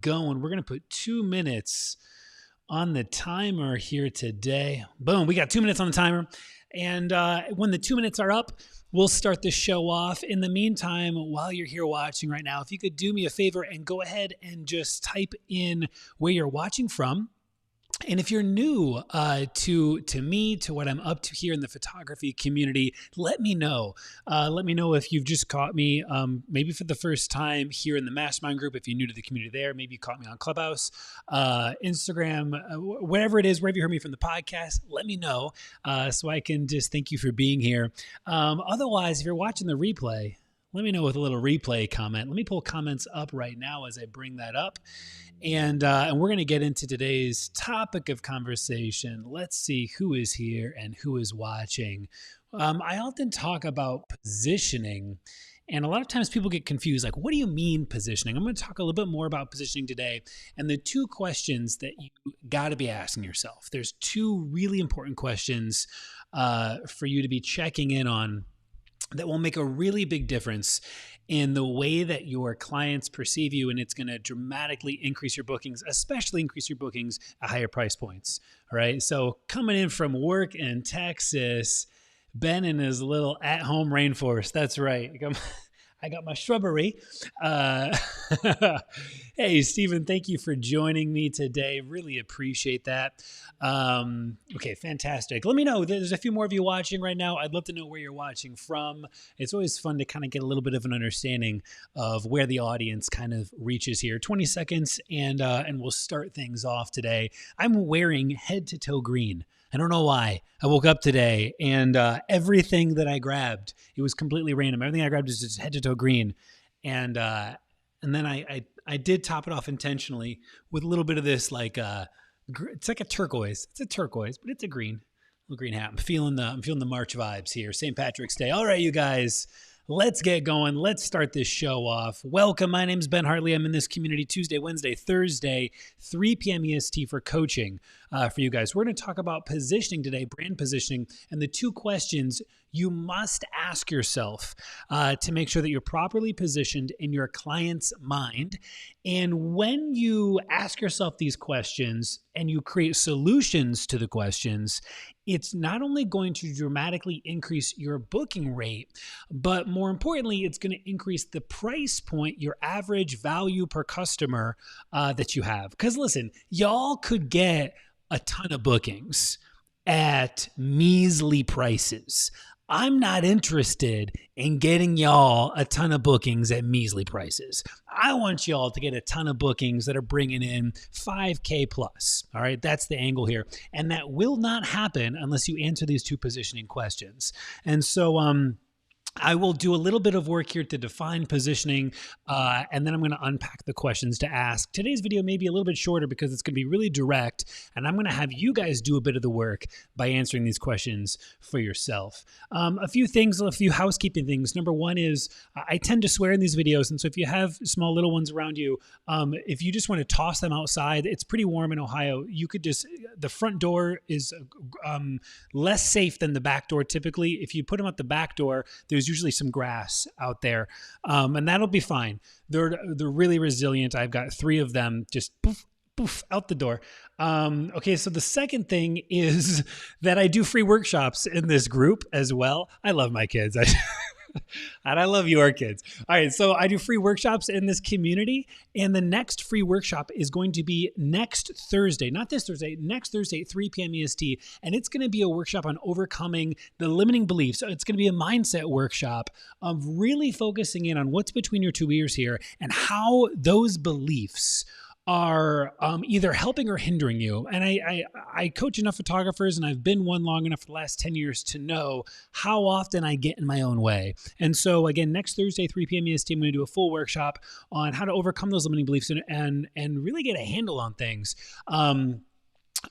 going. We're going to put 2 minutes on the timer here today. Boom, we got 2 minutes on the timer. And when the 2 minutes are up, we'll start the show off. In the meantime, while you're here watching right now, if you could do me a favor and go ahead and just type in where you're watching from. And if you're new to me, to what I'm up to here in the photography community, let me know. Let me know if you've just caught me maybe for the first time here in the Mastermind Group. If you're new to the community there, maybe you caught me on Clubhouse, Instagram, wherever it is, wherever you heard me from the podcast, let me know so I can just thank you for being here. Otherwise, if you're watching the replay, let me know with a little replay comment. Let me pull comments up right now as I bring that up. And we're going to get into today's topic of conversation. Let's see who is here and who is watching. I often talk about positioning, and a lot of times people get confused. Like, what do you mean positioning? I'm going to talk a little bit more about positioning today. And the two questions that you got to be asking yourself. There's two really important questions for you to be checking in on that will make a really big difference in the way that your clients perceive you, and it's going to dramatically increase your bookings, especially increase your bookings at higher price points. All right. So coming in from work in Texas, Ben in his little at-home rainforest. That's right. I got my shrubbery. Hey, Stephen, thank you for joining me today. Really appreciate that. Okay, fantastic. Let me know. There's a few more of you watching right now. I'd love to know where you're watching from. It's always fun to kind of get a little bit of an understanding of where the audience kind of reaches here. 20 seconds, and we'll start things off today. I'm wearing head-to-toe green. I don't know why. I woke up today and everything that I grabbed, it was completely random. Everything I grabbed was just head to toe green. And then I did top it off intentionally with a little bit of this, like it's like a turquoise. It's a turquoise, but it's a green, little green hat. I'm feeling the March vibes here. St. Patrick's Day. All right, you guys. Let's get going. Let's start this show off. Welcome. My name is Ben Hartley. I'm in this community Tuesday, Wednesday, Thursday, 3 p.m. EST for coaching for you guys. We're going to talk about positioning today, brand positioning, and the two questions you must ask yourself to make sure that you're properly positioned in your client's mind. And when you ask yourself these questions and you create solutions to the questions, it's not only going to dramatically increase your booking rate, but more importantly, it's going to increase the price point, your average value per customer that you have. Because listen, y'all could get a ton of bookings at measly prices. I'm not interested in getting y'all a ton of bookings at measly prices. I want y'all to get a ton of bookings that are bringing in $5K plus. All right, that's the angle here. And that will not happen unless you answer these two positioning questions. And so, I will do a little bit of work here to define positioning, and then I'm going to unpack the questions to ask. Today's video may be a little bit shorter because it's going to be really direct, and I'm going to have you guys do a bit of the work by answering these questions for yourself. A few housekeeping things. Number one is I tend to swear in these videos, and so if you have small little ones around you, if you just want to toss them outside, it's pretty warm in Ohio. You could the front door is less safe than the back door typically. If you put them at the back door, there's usually some grass out there, and that'll be fine. They're really resilient. I've got 3 of them just poof, poof, out the door. Okay, so the second thing is that I do free workshops in this group as well. I love my kids. And I love your kids. All right, so I do free workshops in this community, and the next free workshop is going to be next Thursday, not this Thursday, next Thursday at 3 p.m. EST, and it's going to be a workshop on overcoming the limiting beliefs. So it's going to be a mindset workshop of really focusing in on what's between your two ears here and how those beliefs are either helping or hindering you. And I coach enough photographers, and I've been one long enough for the last 10 years to know how often I get in my own way. And so again, next Thursday, 3 p.m. EST, I'm going to do a full workshop on how to overcome those limiting beliefs and really get a handle on things.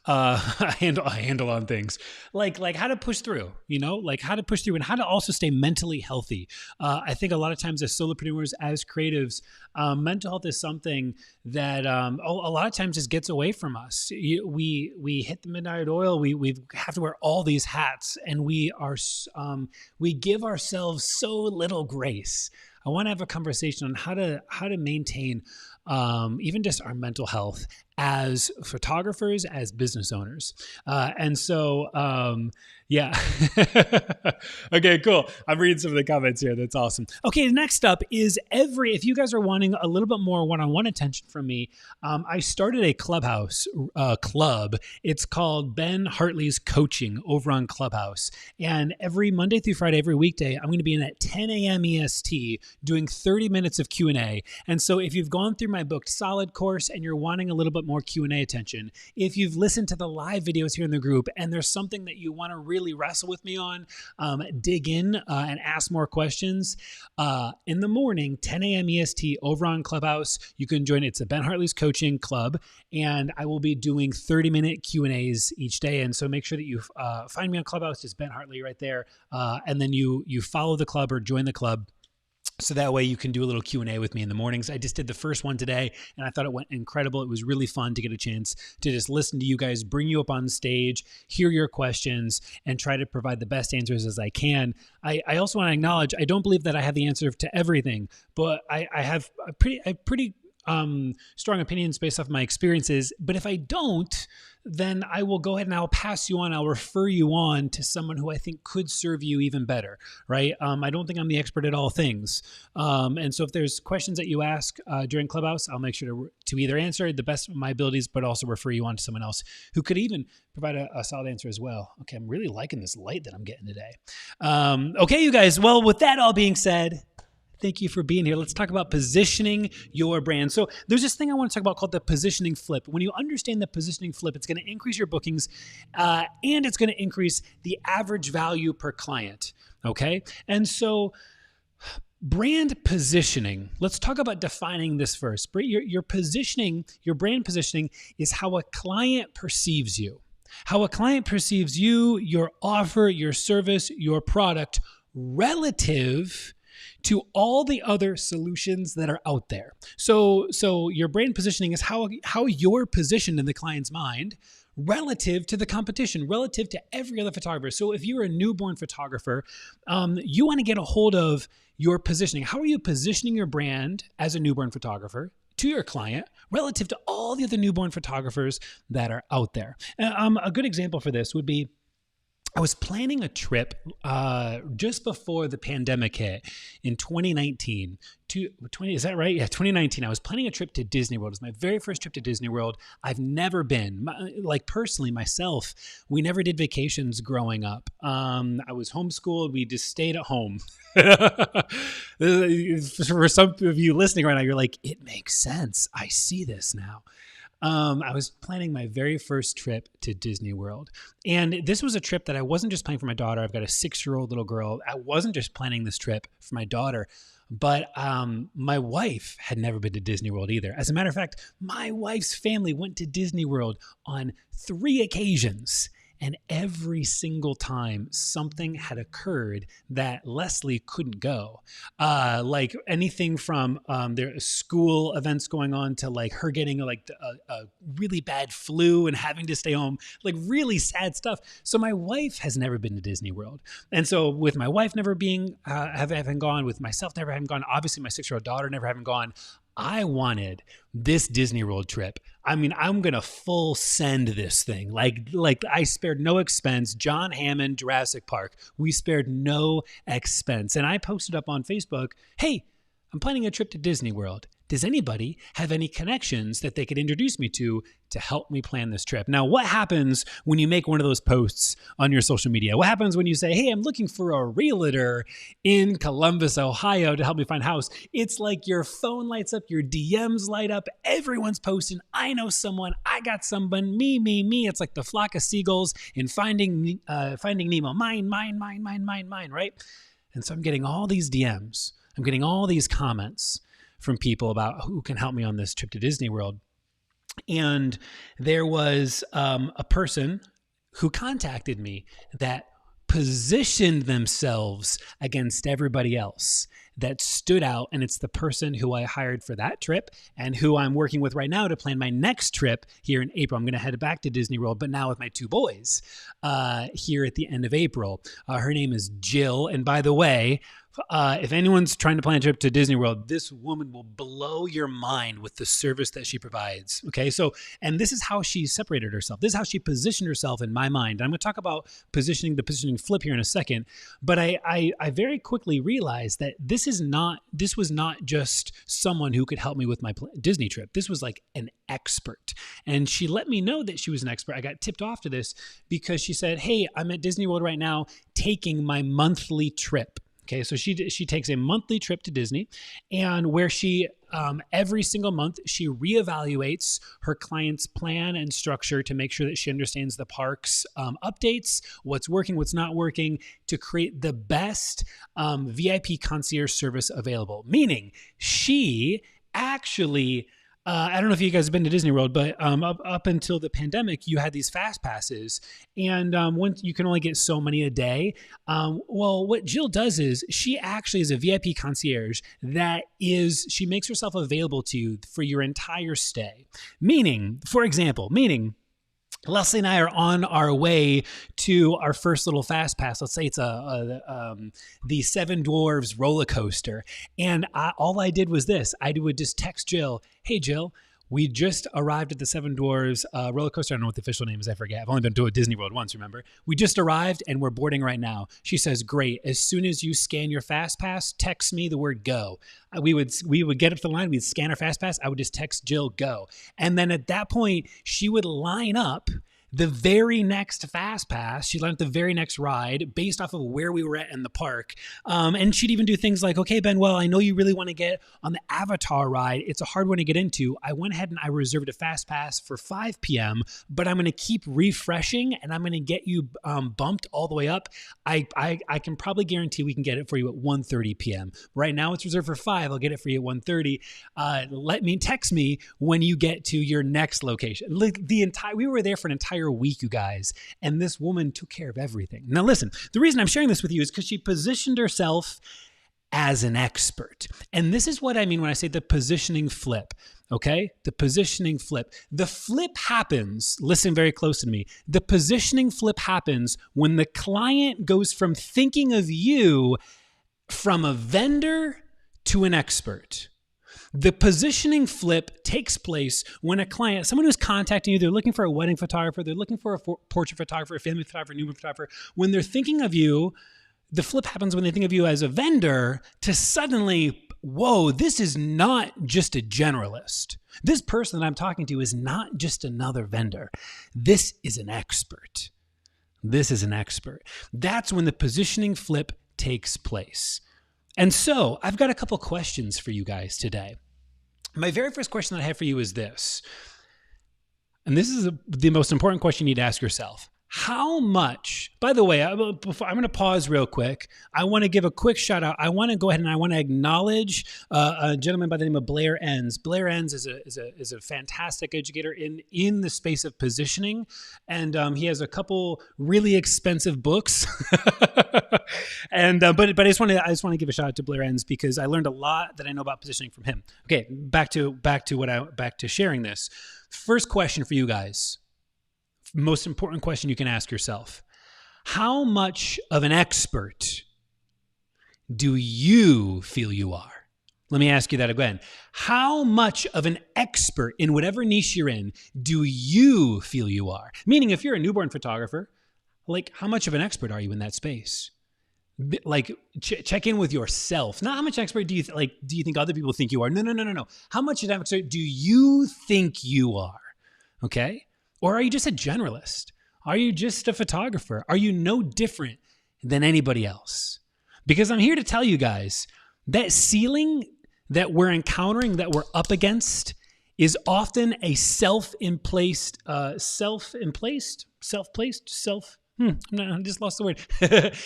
A handle on things like how to push through, like how to push through and how to also stay mentally healthy. I think a lot of times as solopreneurs, as creatives, mental health is something that a lot of times just gets away from us. We hit the midnight oil. We have to wear all these hats, and we give ourselves so little grace. I want to have a conversation on how to maintain even just our mental health as photographers, as business owners. Yeah. Okay, cool. I'm reading some of the comments here. That's awesome. Okay, next up is if you guys are wanting a little bit more one-on-one attention from me, I started a Clubhouse club. It's called Ben Hartley's Coaching over on Clubhouse. And every Monday through Friday, every weekday, I'm going to be in at 10 a.m. EST doing 30 minutes of Q&A. And so if you've gone through my Booked Solid course and you're wanting a little bit more Q&A attention, if you've listened to the live videos here in the group and there's something that you want to really wrestle with me on, dig in and ask more questions, in the morning, 10 a.m. EST over on Clubhouse, you can join. It's a Ben Hartley's Coaching Club, and I will be doing 30-minute Q&As each day. And so make sure that you find me on Clubhouse, just Ben Hartley right there, and then you follow the club or join the club. So that way you can do a little Q&A with me in the mornings. I just did the first one today, and I thought it went incredible. It was really fun to get a chance to just listen to you guys, bring you up on stage, hear your questions, and try to provide the best answers as I can. I also want to acknowledge, I don't believe that I have the answer to everything, but I have a pretty strong opinions based off my experiences. But if I don't, then I will go ahead and I'll pass you on. I'll refer you on to someone who I think could serve you even better, right? I don't think I'm the expert at all things. And so if there's questions that you ask during Clubhouse, I'll make sure to either answer the best of my abilities, but also refer you on to someone else who could even provide a solid answer as well. Okay, I'm really liking this light that I'm getting today. Okay, you guys. Well, with that all being said, thank you for being here. Let's talk about positioning your brand. So there's this thing I want to talk about called the positioning flip. When you understand the positioning flip, it's going to increase your bookings and it's going to increase the average value per client. Okay. And so brand positioning, let's talk about defining this first. Your positioning, your brand positioning is how a client perceives you. How a client perceives you, your offer, your service, your product relative to all the other solutions that are out there. So your brand positioning is how you're positioned in the client's mind relative to the competition, relative to every other photographer. So if you're a newborn photographer, you want to get a hold of your positioning. How are you positioning your brand as a newborn photographer to your client relative to all the other newborn photographers that are out there? A good example for this would be, I was planning a trip just before the pandemic hit in 2019. Is that right? Yeah, 2019. I was planning a trip to Disney World. It was my very first trip to Disney World. I've never been. Like personally, myself, we never did vacations growing up. I was homeschooled. We just stayed at home. For some of you listening right now, you're like, it makes sense. I see this now. I was planning my very first trip to Disney World. And this was a trip that I wasn't just planning for my daughter. I've got a 6-year-old little girl. I wasn't just planning this trip for my daughter, but my wife had never been to Disney World either. As a matter of fact, my wife's family went to Disney World on 3 occasions. And every single time something had occurred that Leslie couldn't go, like anything from their school events going on to like her getting like a really bad flu and having to stay home, like really sad stuff. So my wife has never been to Disney World. And so with my wife never having gone, with myself never having gone, obviously my 6-year-old daughter never having gone, I wanted this Disney World trip. I mean, I'm going to full send this thing. Like I spared no expense. John Hammond, Jurassic Park. We spared no expense. And I posted up on Facebook, hey, I'm planning a trip to Disney World. Does anybody have any connections that they could introduce me to help me plan this trip? Now, what happens when you make one of those posts on your social media? What happens when you say, hey, I'm looking for a realtor in Columbus, Ohio to help me find a house? It's like your phone lights up, your DMs light up, everyone's posting, I know someone, I got someone, me. It's like the flock of seagulls in Finding Nemo, mine, right? And so I'm getting all these DMs. I'm getting all these comments from people about who can help me on this trip to Disney World. And there was a person who contacted me that positioned themselves against everybody else, that stood out. And it's the person who I hired for that trip and who I'm working with right now to plan my next trip here in April. I'm going to head back to Disney World, but now with my 2 boys here at the end of April. Her name is Jill. And by the way, If anyone's trying to plan a trip to Disney World, this woman will blow your mind with the service that she provides. Okay. So, and this is how she separated herself. This is how she positioned herself in my mind. I'm going to talk about the positioning flip here in a second, but I very quickly realized that this was not just someone who could help me with my Disney trip. This was like an expert. And she let me know that she was an expert. I got tipped off to this because she said, "Hey, I'm at Disney World right now taking my monthly trip." Okay, so she takes a monthly trip to Disney, and where she every single month she reevaluates her client's plan and structure to make sure that she understands the park's updates, what's working, what's not working, to create the best VIP concierge service available. Meaning, she actually. I don't know if you guys have been to Disney World, but up until the pandemic, you had these fast passes, and once you can only get so many a day. Well, what Jill does is she actually is a VIP concierge she makes herself available to you for your entire stay. Meaning, Leslie and I are on our way to our first little fast pass. Let's say it's the Seven Dwarves roller coaster. And all I did was this. I would just text Jill, "Hey, Jill, we just arrived at the Seven Dwarves roller coaster." I don't know what the official name is. I forget. I've only been to a Disney World once, remember? "We just arrived and we're boarding right now." She says, "Great. As soon as you scan your fast pass, text me the word go." We would get up to the line. We'd scan our fast pass. I would just text Jill, "Go." And then at that point, she would line up the very next fast pass. She lined up the very next ride based off of where we were at in the park. And she'd even do things like, "Okay, Ben, well, I know you really want to get on the Avatar ride. It's a hard one to get into. I went ahead and I reserved a fast pass for 5 p.m., but I'm going to keep refreshing and I'm going to get you bumped all the way up. I can probably guarantee we can get it for you at 1:30 p.m. Right now it's reserved for 5. I'll get it for you at 1:30. Text me when you get to your next location." We were there for an entire week, you guys, and this woman took care of everything. Now listen, the reason I'm sharing this with you is because she positioned herself as an expert. And this is what I mean when I say the positioning flip, okay? The positioning flip. The flip happens, listen very close to me, the positioning flip happens when the client goes from thinking of you from a vendor to an expert. The positioning flip takes place when a client, someone who's contacting you, they're looking for a wedding photographer, they're looking for a portrait photographer, a family photographer, a newborn photographer. When they're thinking of you, the flip happens when they think of you as a vendor to suddenly, whoa, this is not just a generalist. This person that I'm talking to is not just another vendor. This is an expert. This is an expert. That's when the positioning flip takes place. And so I've got a couple questions for you guys today. My very first question that I have for you is this, and this is the most important question you need to ask yourself. How much, by the way, I'm going to pause real quick. I want to give a quick shout out. I want to go ahead and I want to acknowledge a gentleman by the name of Blair Enns. Blair Enns is a fantastic educator in the space of positioning. And he has a couple really expensive books. And but I just want to give a shout out to Blair Enns because I learned a lot that I know about positioning from him. Okay, back to sharing this. First question for you guys. Most important question you can ask yourself. How much of an expert do you feel you are? Let me ask you that again. How much of an expert in whatever niche you're in do you feel you are? Meaning if you're a newborn photographer, like how much of an expert are you in that space? Like check in with yourself. Not how much expert do you think other people think you are? No. How much of an expert do you think you are? Okay? Or are you just a generalist? Are you just a photographer? Are you no different than anybody else? Because I'm here to tell you guys that ceiling that we're encountering, that we're up against, is often a self-placed, I just lost the word.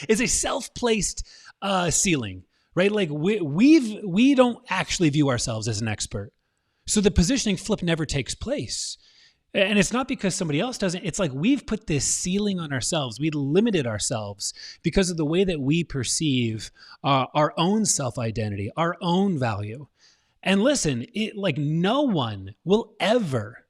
It's a self-placed ceiling, right? Like we don't actually view ourselves as an expert. So the positioning flip never takes place. And it's not because somebody else doesn't. It's like we've put this ceiling on ourselves. We limited ourselves because of the way that we perceive our own self-identity, our own value. And listen, no one will ever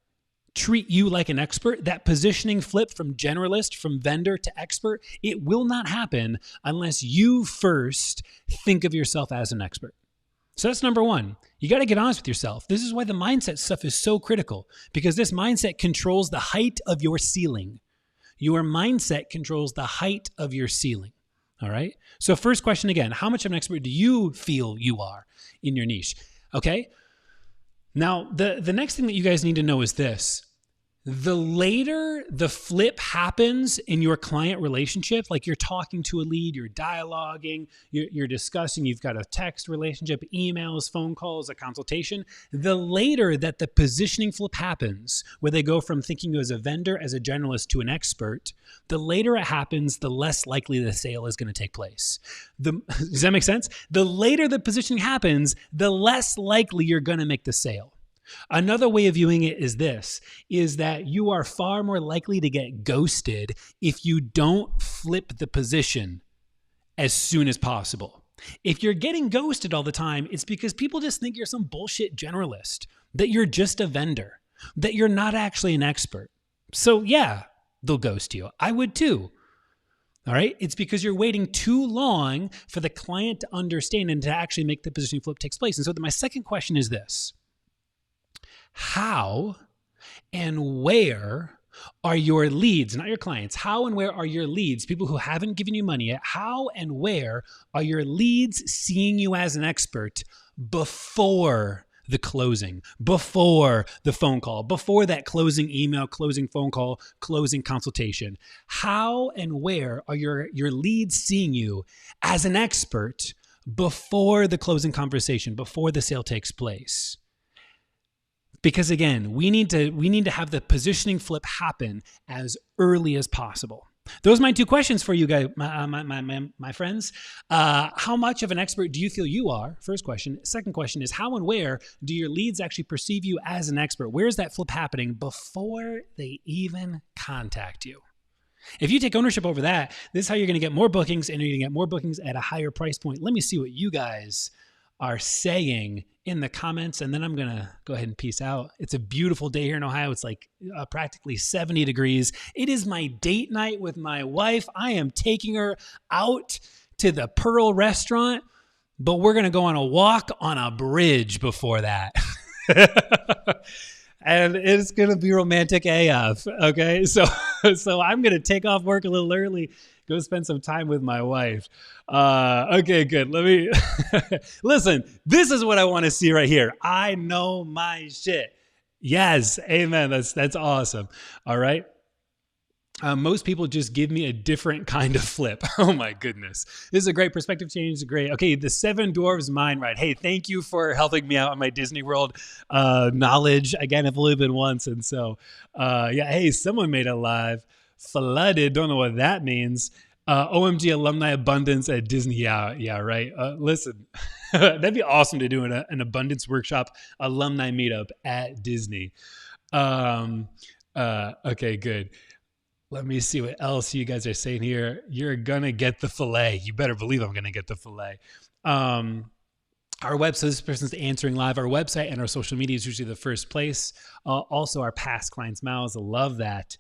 treat you like an expert, that positioning flip from generalist, from vendor to expert, it will not happen unless you first think of yourself as an expert. So that's number one. You got to get honest with yourself. This is why the mindset stuff is so critical, because this mindset controls the height of your ceiling. Your mindset controls the height of your ceiling. All right. So first question again, how much of an expert do you feel you are in your niche? Okay. Now, the next thing that you guys need to know is this. The later the flip happens in your client relationship, like you're talking to a lead, you're dialoguing, you're discussing, you've got a text relationship, emails, phone calls, a consultation, the later that the positioning flip happens, where they go from thinking you as a vendor, as a generalist to an expert, the later it happens, the less likely the sale is going to take place. Does that make sense? The later the positioning happens, the less likely you're going to make the sale. Another way of viewing it is this, is that you are far more likely to get ghosted if you don't flip the position as soon as possible. If you're getting ghosted all the time, it's because people just think you're some bullshit generalist, that you're just a vendor, that you're not actually an expert. So yeah, they'll ghost you. I would too. All right. It's because you're waiting too long for the client to understand and to actually make the positioning flip takes place. And so my second question is this. How and where are your leads, not your clients? How and where are your leads, people who haven't given you money yet? How and where are your leads seeing you as an expert before the closing, before the phone call, before that closing email, closing phone call, closing consultation? How and where are your leads seeing you as an expert before the closing conversation, before the sale takes place? Because again, we need to have the positioning flip happen as early as possible. Those are my two questions for you guys, my friends. How much of an expert do you feel you are? First question. Second question is, how and where do your leads actually perceive you as an expert? Where's that flip happening before they even contact you? If you take ownership over that, this is how you're going to get more bookings, and you're going to get more bookings at a higher price point. Let me see what you guys are saying in the comments, and then I'm going to go ahead and peace out. It's a beautiful day here in Ohio. It's like practically 70 degrees. It is my date night with my wife. I am taking her out to the Pearl restaurant, but we're going to go on a walk on a bridge before that. And it's going to be romantic AF. Okay. So I'm going to take off work a little early, go spend some time with my wife. Okay, good. Let me listen. This is what I want to see right here. I know my shit. Yes. Amen. That's awesome. All right. Most people just give me a different kind of flip. Oh my goodness. This is a great perspective change. Great. Okay. The Seven Dwarves Mind Ride. Hey, thank you for helping me out on my Disney World knowledge. Again, I've only been once. And so, yeah. Hey, someone made it live. Flooded. Don't know what that means. OMG alumni abundance at Disney. Yeah, right. Listen, that'd be awesome to do an abundance workshop alumni meetup at Disney. Okay, good. Let me see what else you guys are saying here. You're going to get the filet. You better believe I'm going to get the filet. Our website, this person's answering live. Our website and our social media is usually the first place. Also, our past clients' mouths. I love that.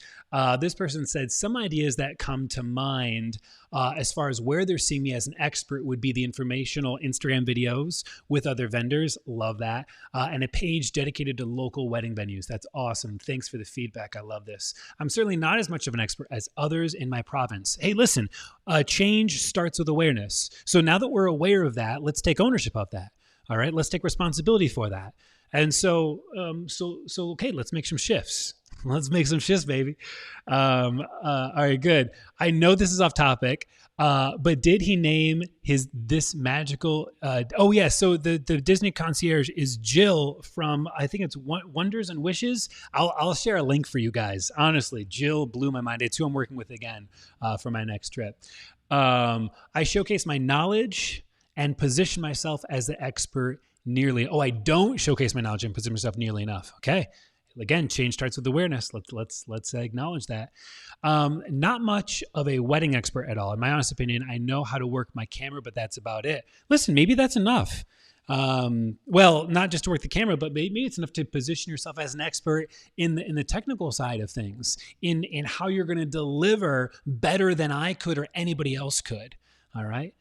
This person said some ideas that come to mind as far as where they're seeing me as an expert would be the informational Instagram videos with other vendors. Love that. And a page dedicated to local wedding venues. That's awesome. Thanks for the feedback. I love this. I'm certainly not as much of an expert as others in my province. Hey, listen, change starts with awareness. So now that we're aware of that, let's take ownership of that. All right, let's take responsibility for that. And so okay, let's make some shifts. Let's make some shifts, baby. All right, good. I know this is off topic, but did he name this magical? Oh yeah, so the Disney concierge is Jill from, I think it's Wonders and Wishes. I'll share a link for you guys. Honestly, Jill blew my mind. It's who I'm working with again for my next trip. I showcase my knowledge and position myself as the expert nearly. Oh, I don't showcase my knowledge and position myself nearly enough. Okay. Again, change starts with awareness. Let's acknowledge that. Not much of a wedding expert at all. In my honest opinion, I know how to work my camera, but that's about it. Listen, maybe that's enough. Well, not just to work the camera, but maybe it's enough to position yourself as an expert in the technical side of things, in how you're going to deliver better than I could or anybody else could. All right.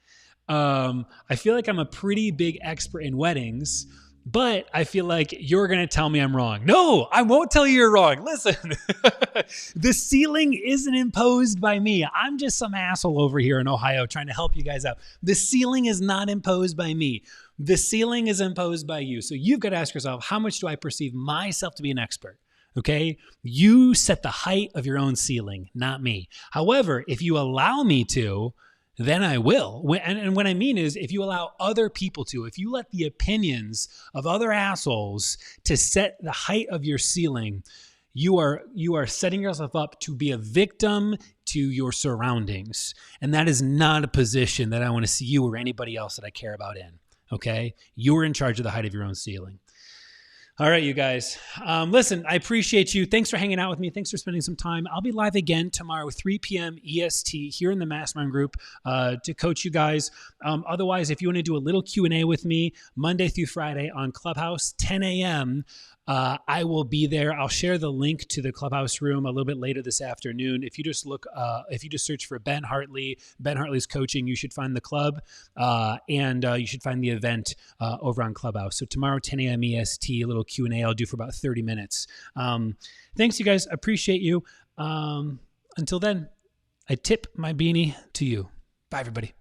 I feel like I'm a pretty big expert in weddings, but I feel like you're going to tell me I'm wrong. No, I won't tell you you're wrong. Listen, the ceiling isn't imposed by me. I'm just some asshole over here in Ohio trying to help you guys out. The ceiling is not imposed by me. The ceiling is imposed by you. So you've got to ask yourself, how much do I perceive myself to be an expert? Okay. You set the height of your own ceiling, not me. However, if you allow me to, then I will. And what I mean is, if you allow other people to, if you let the opinions of other assholes to set the height of your ceiling, you are setting yourself up to be a victim to your surroundings. And that is not a position that I want to see you or anybody else that I care about in. Okay? You're in charge of the height of your own ceiling. All right, you guys. Listen, I appreciate you. Thanks for hanging out with me. Thanks for spending some time. I'll be live again tomorrow, 3 p.m. EST here in the Mastermind Group to coach you guys. Otherwise, if you want to do a little Q&A with me Monday through Friday on Clubhouse, 10 a.m., I will be there. I'll share the link to the Clubhouse room a little bit later this afternoon. If you just search for Ben Hartley's coaching, you should find the club, and you should find the event over on Clubhouse. So tomorrow, 10 a.m. EST, a little Q&A I'll do for about 30 minutes. Thanks, you guys. Appreciate you. Until then, I tip my beanie to you. Bye, everybody.